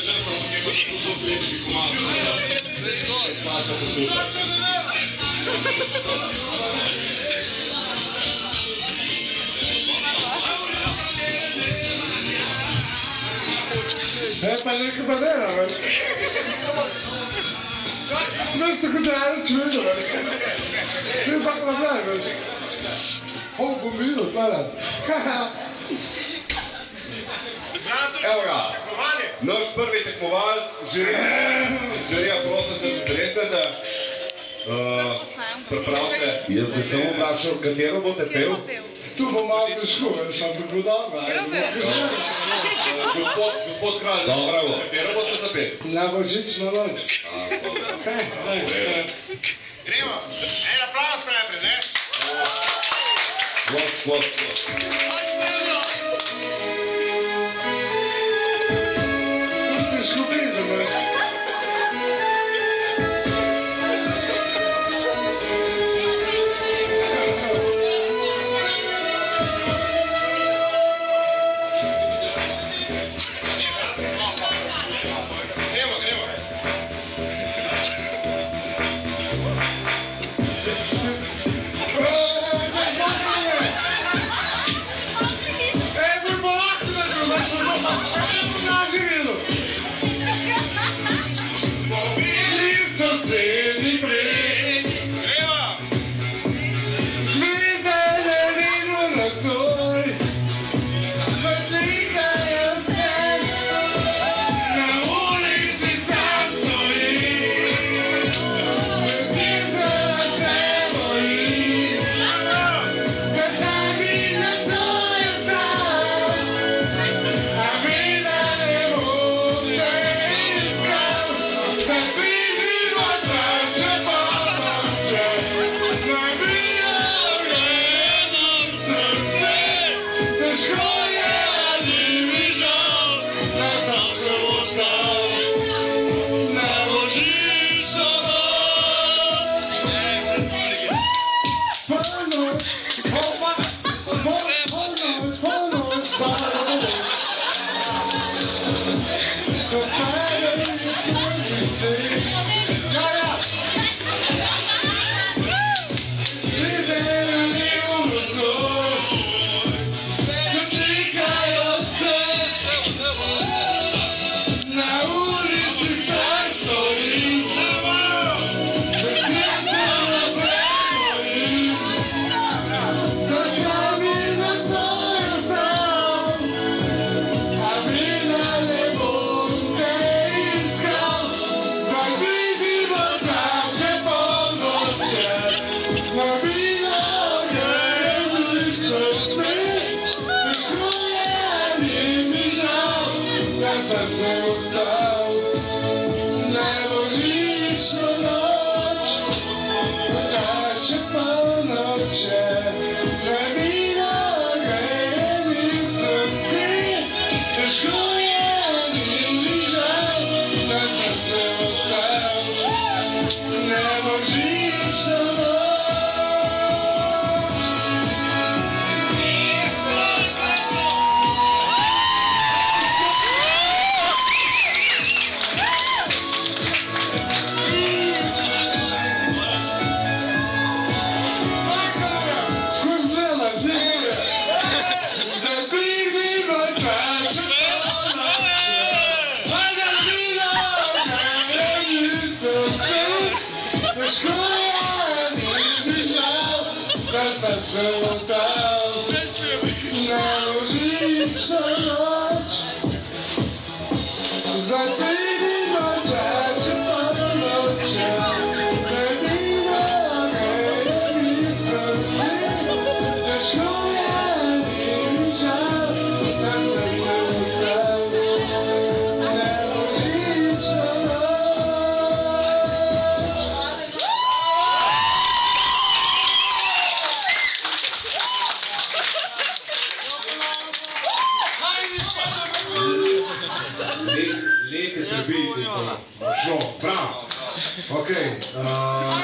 žrtva, potem imaš tudi lepši komad. Veš god. Pa neka banera, veš. Veš tako da je čudo, veš. Ti je tako naprej, veš. Ovo bom videl, hvala. Evo ga, naš prvi tekmovalc, žirija, prosim, če se zresnete. Pripravite. Jaz bi samo vprašal, katero boste pel? Tu bo malo težko, veš, pa bi bilo dobro. Gospod Kralj, katero boste zapeli? Na božično noč. Gremo, en aplauz najprej, ne? Vod. Tu ste škupili, veš.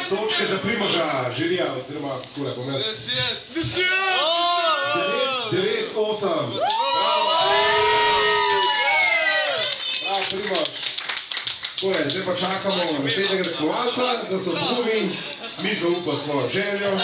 Točke za Primoža, žirija, oziroma kule bom jaz. 10! 9, 8. Bravo! Primož. Torej, zdaj pa čakamo naslednjega tekmovalca, da se odgubi, mi zaupa svojo željo.